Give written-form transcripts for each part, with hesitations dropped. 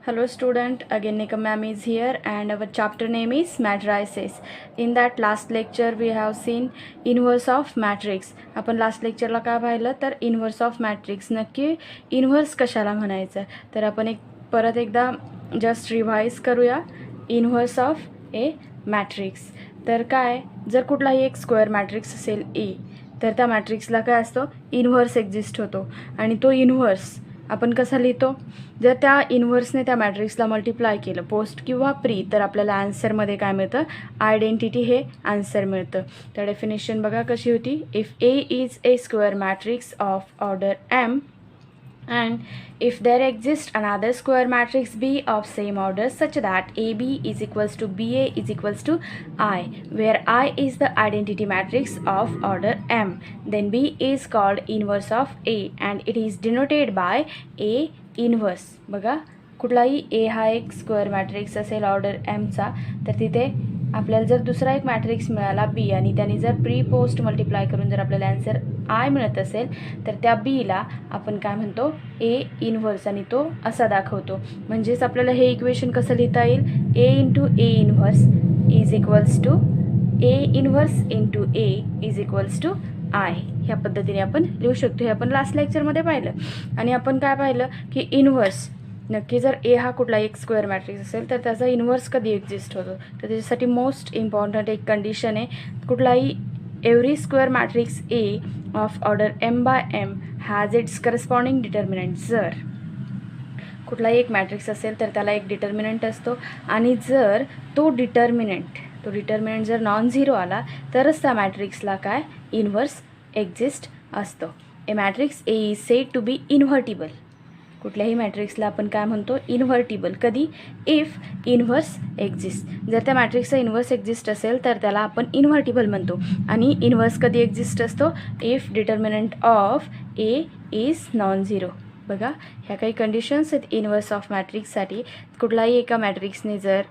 Hello student, again Nikam ma'am is here and our chapter name is matrices. In that last lecture we have seen inverse of matrix. आपण last लेक्चरला काय पाहिलं तर inverse of matrix. नक्की inverse कशाला म्हणायचं तर आपण परत एकदा जस्ट रिवाइज करूया. इन्व्हर्स ऑफ ए मॅट्रिक्स तर काय, जर कुठलाही एक स्क्वेअर मॅट्रिक्स असेल ए तर त्या मॅट्रिक्सला काय असतो, इन्व्हर्स एक्झिस्ट होतो. आणि तो इन्व्हर्स आपण कसा लिहितो, जर त्या इन्व्हर्सने त्या मॅट्रिक्सला मल्टिप्लाय केलं पोस्ट किंवा प्री तर आपल्याला आन्सरमध्ये काय मिळतं, आयडेंटिटी हे आन्सर मिळतं. तर डेफिनेशन बघा कशी होती. If A is a square matrix of order m and if there exists another square matrix B of same order such that AB is equals to BA is equals to I, where I is the identity matrix of order M, then B is called inverse of A and it is denoted by A inverse. बघा, कुठलाही A हा एक square matrix असेल order एमचा, तर तिथे आपल्याला जर दुसरा एक मॅट्रिक्स मिळाला बी आणि त्याने जर प्री पोस्ट मल्टिप्लाय करून जर आपल्याला आन्सर आय मिळत असेल तर त्या बीला आपण काय म्हणतो, ए इन्व्हर्स, आणि तो असा दाखवतो. म्हणजेच आपल्याला हे इक्वेशन कसं लिहिता येईल, A into A inverse is equals to A inverse into A is equals to I. ह्या पद्धतीने आपण लिहू शकतो. हे आपण लास्ट लेक्चरमध्ये पाहिलं. आणि आपण काय पाहिलं की इन्व्हर्स, नक्की जर ए हा कुठला एक स्क्वेअर मॅट्रिक्स असेल तर त्याचा इन्व्हर्स कधी एक्झिस्ट होतो, तर त्याच्यासाठी मोस्ट इम्पॉर्टंट एक कंडिशन आहे, कुठलाही every square matrix A of order m by m has its corresponding determinant. जर कुठलाही एक मॅट्रिक्स असेल तर त्याला एक डिटर्मिनंट असतो, आणि जर तो डिटर्मिनंट जर नॉन झिरो आला तरच त्या मॅट्रिक्सला काय, इन्व्हर्स एक्झिस्ट असतो. A matrix A is said to be invertible. कुठल्याही मॅट्रिक्सला आपण काय म्हणतो, इन्व्हर्टिबल. कधी, इफ इन्व्हर्स एक्झिस्ट. जर त्या मॅट्रिक्सचा इन्व्हर्स एक्झिस्ट असेल तर त्याला आपण इन्व्हर्टिबल म्हणतो. आणि इन्व्हर्स कधी एक्झिस्ट असतो, if determinant of A is non zero. बघा, ह्या काही कंडिशन्स आहेत इन्व्हर्स ऑफ मॅट्रिक्ससाठी. कुठलाही एका मॅट्रिक्सने जर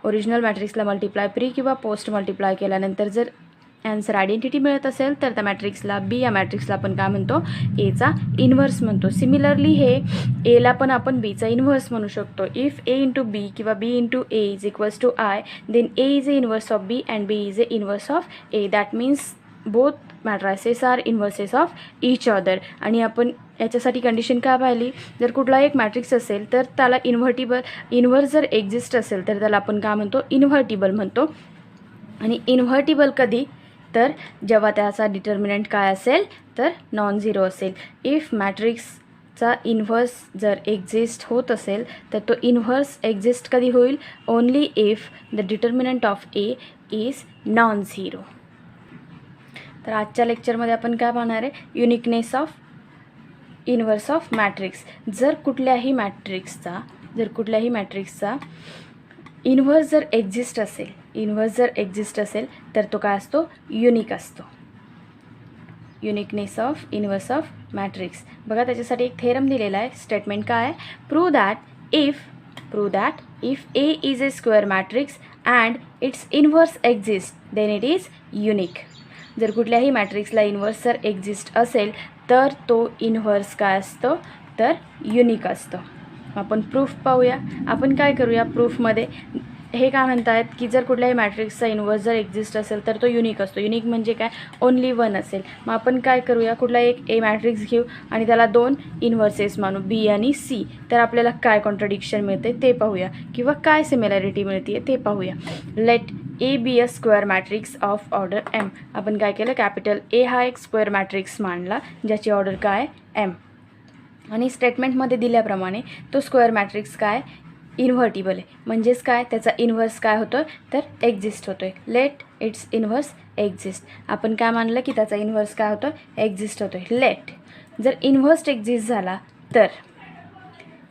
ओरिजिनल मॅट्रिक्सला मल्टिप्लाय प्री किंवा पोस्ट मल्टिप्लाय केल्यानंतर जर आन्सर आयडेंटिटी मिळत असेल तर त्या मॅट्रिक्सला बी या मॅट्रिक्सला आपण काय म्हणतो, एचा इन्व्हर्स म्हणतो. सिमिलरली हे एला पण आपण बीचा इन्व्हर्स म्हणू शकतो. इफ ए इंटू बी किंवा B into A is equals to I then A is A inverse of B and B is A inverse of A. That means both matrices are inverses of each other. आणि आपण याच्यासाठी condition काय पाहिली, जर कुठला एक matrix असेल तर त्याला इन्व्हर्स जर एक्झिस्ट असेल तर त्याला आपण काय म्हणतो, इन्व्हर्टिबल म्हणतो. आणि इन्व्हर्टिबल कधी, तर जेव्हा त्याचा डिटर्मिनंट काय असेल तर नॉन झिरो असेल. इफ मॅट्रिक्सचा इन्व्हर्स जर एक्झिस्ट होत असेल तर तो इन्व्हर्स एक्झिस्ट कधी होईल, only if the determinant of A is non zero. तर आजच्या लेक्चरमध्ये आपण काय पाहणार आहे, uniqueness of inverse of matrix. जर कुठल्याही मॅट्रिक्सचा इन्व्हर्स जर एक्झिस्ट असेल तर तो काय असतो, युनिक असतो. Uniqueness of inverse of matrix. बघा, त्याच्यासाठी एक थेरम दिलेला आहे. स्टेटमेंट काय आहे, prove that if A is a square matrix and its inverse exist then it is unique. जर कुठल्याही मॅट्रिक्सला इन्व्हर्स जर एक्झिस्ट असेल तर तो इन्व्हर्स काय असतो, तर युनिक असतो. आपण प्रूफ पाहूया. आपण काय करूया, प्रूफमध्ये हे काय म्हणतायत की जर कुठल्याही मॅट्रिक्सचा इन्व्हर्स जर एक्झिस्ट असेल तर तो युनिक असतो. युनिक म्हणजे काय, ओनली वन असेल. मग आपण काय करूया, कुठला एक ए मॅट्रिक्स घेऊ आणि त्याला दोन इन्व्हर्सेस मानू, बी आणि सी. तर आपल्याला काय कॉन्ट्रडिक्शन मिळते ते पाहूया, किंवा काय सिमिलॅरिटी मिळते ते पाहूया. Let A B a square matrix of order m. आपण काय केलं, कॅपिटल ए हा एक स्क्वेअर मॅट्रिक्स मानला ज्याची ऑर्डर काय, एम. आणि स्टेटमेंटमध्ये दिल्याप्रमाणे तो स्क्वेअर मॅट्रिक्स काय, इन्व्हर्टिबल आहे. म्हणजेच काय, त्याचा इन्व्हर्स काय होतो तर एक्झिस्ट होतो आहे. Let its inverse exist. आपण काय मानलं की त्याचा इन्व्हर्स काय होतो, एक्झिस्ट होतो आहे. लेट जर इन्व्हर्स एक्झिस्ट झाला तर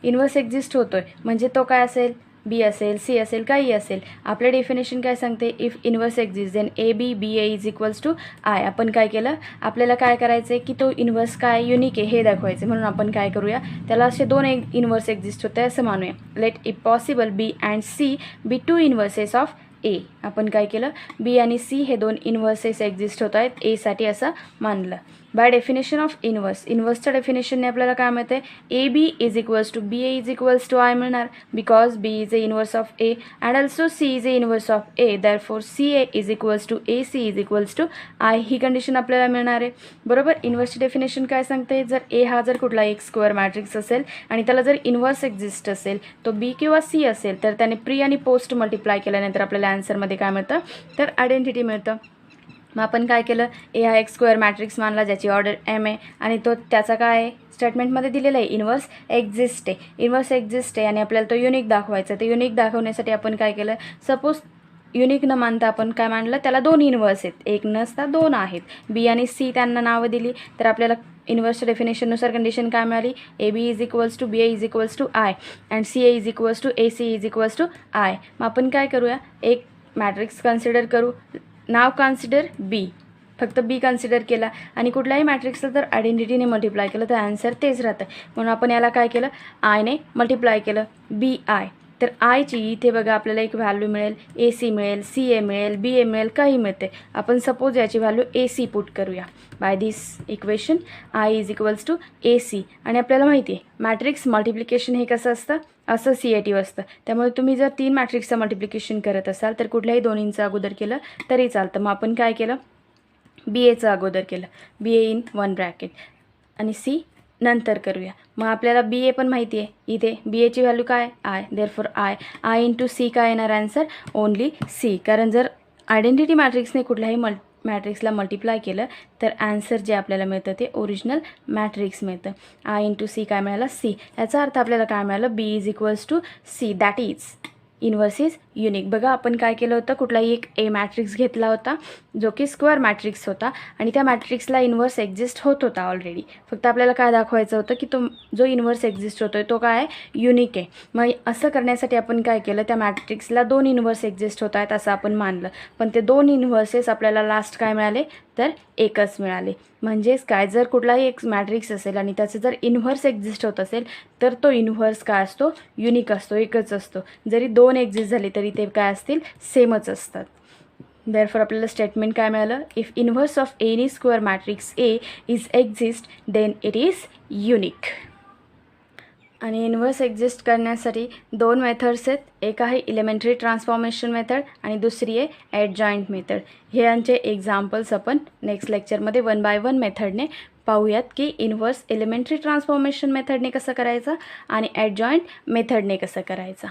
इन्व्हर्स एक्झिस्ट होतो आहे म्हणजे तो काय असेल, बी असेल, सी असेल, काही असेल. आपलं डेफिनेशन काय सांगते, if inverse exist then A B B A is equals to I. आपण काय केलं, आपल्याला काय करायचं आहे की तो इन्व्हर्स काय, युनिक आहे हे दाखवायचं. म्हणून आपण काय करूया, त्याला असे दोन इन्व्हर्स एक्झिस्ट होते असं मानूया. Let if possible B and C be two inverses of A. आपण काय केलं, बी आणि सी हे दोन इन्व्हर्सेस एक्झिस्ट होत आहेत एसाठी असं मानलं. बाय डेफिनेशन ऑफ इन्व्हर्सच्या डेफिनेशनने आपल्याला काय मिळतं आहे, A B is equals to B A is equals to I मिळणार, because B is A inverse of A and also C is A inverse of A, therefore C A is equals to A C is equals to I. ही condition आपल्याला मिळणार आहे. बरोबर. इन्व्हर्सची definition काय सांगते, जर ए हा जर कुठला एक स्क्वेअर मॅट्रिक्स असेल आणि त्याला जर इन्व्हर्स एक्झिस्ट असेल, तो बी किंवा सी असेल, तर त्याने प्री आणि पोस्ट मल्टिप्लाय केल्यानंतर आपल्याला आन्सरमध्ये काय मिळतं, तर आयडेंटिटी मिळतं. मग आपण काय केलं, ए हा एक स्क्वेअर मॅट्रिक्स मानला ज्याची ऑर्डर एम आहे आणि तो त्याचा काय आहे स्टेटमेंटमध्ये दिलेलं आहे, इन्व्हर्स एक्झिस्ट आहे. इन्व्हर्स एक्झिस्ट आहे आणि आपल्याला तो युनिक दाखवायचा. ते युनिक दाखवण्यासाठी आपण काय केलं, सपोज युनिक न मानता आपण काय मानलं, त्याला दोन इन्व्हर्स आहेत, एक नसता दोन आहेत, बी आणि सी त्यांना नावं दिली, तर आपल्याला इन्व्हर्सच्या डेफिनेशननुसार कंडिशन काय मिळाली, A B is equals to B A is equals to I and C A is equals to A C is equals to I. मग आपण काय करूया, एक मॅट्रिक्स कन्सिडर करू, नाव कन्सिडर बी, फक्त बी कन्सिडर केला आणि कुठल्याही मॅट्रिक्सला जर आयडेंटिटीने मल्टिप्लाय केलं तर आन्सर तेच राहतं. म्हणून आपण याला काय केलं, आयने मल्टिप्लाय केलं, बी आय. तर आयची इथे बघा आपल्याला एक व्हॅल्यू मिळेल, ए सी मिळेल, सी ए मिळेल, बी ए मिळेल, काही मिळते. आपण सपोज याची व्हॅल्यू ए सी पुट करूया. By this equation I is equals to A C. आणि आपल्याला माहिती आहे मॅट्रिक्स मल्टिप्लिकेशन हे कसं असतं, असं CAT असतं. त्यामुळे तुम्ही जर 3 मॅट्रिक्सचं मल्टिप्लिकेशन करत असाल तर कुठल्याही दोन्हींचं अगोदर केलं तरी चालतं. मग आपण काय केलं, बी एचं अगोदर केलं, बी ए इन 1 ब्रॅकेट आणि सी नंतर करूया. मग आपल्याला बी ए पण माहिती आहे, इथे बी एची व्हॅल्यू काय I, therefore I into C काय येणार आन्सर, ओनली सी. कारण जर आयडेंटिटी मॅट्रिक्सने कुठल्याही मॅट्रिक्सला मल्टिप्लाय केलं तर आन्सर जे आपल्याला मिळतं ते ओरिजिनल मॅट्रिक्स मिळतं. आय इंटू सी काय मिळालं, सी. याचा अर्थ आपल्याला काय मिळालं, B is equals to C, that is inverse is unique. बघा आपण काय केलं होतं, कुठलाही एक ए मॅट्रिक्स घेतला होता जो की स्क्वेअर मॅट्रिक्स होता आणि त्या मॅट्रिक्सला इन्व्हर्स एक्झिस्ट होत होता ऑलरेडी. फक्त आपल्याला काय दाखवायचं होतं की तो जो इन्व्हर्स एक्झिस्ट होतो तो काय आहे, युनिक आहे. मग असं करण्यासाठी आपण काय केलं, त्या मॅट्रिक्सला 2 इन्व्हर्स एक्झिस्ट होत आहेत असं आपण मानलं, पण ते 2 इन्व्हर्सेस आपल्याला लास्ट काय मिळाले, तर एकच मिळाले. म्हणजेच काय, जर कुठलाही एक मॅट्रिक्स असेल आणि त्याचं जर इन्व्हर्स एक्झिस्ट होत असेल तर तो इन्व्हर्स काय असतो, युनिक असतो, एकच असतो. जरी 2 एक्झिस्ट झाले तरी ते काय असतील, सेमच असतात. देअरफॉर आपल्याला स्टेटमेंट काय मिळालं, if inverse of any square matrix A is exist then it is unique. आणि इन्व्हर्स एक्झिस्ट करण्यासाठी 2 मेथड्स आहेत, एक आहे इलेमेंटरी ट्रान्सफॉर्मेशन मेथड आणि दुसरी आहे ॲडजॉईंट मेथड. हे यांचे एक्झाम्पल्स आपण नेक्स्ट लेक्चरमध्ये 1 बाय 1 मेथडने पाहूयात की इन्व्हर्स एलिमेंटरी ट्रान्सफॉर्मेशन मेथडने कसं करायचं आणि ॲडजॉईंट मेथडने कसं करायचं.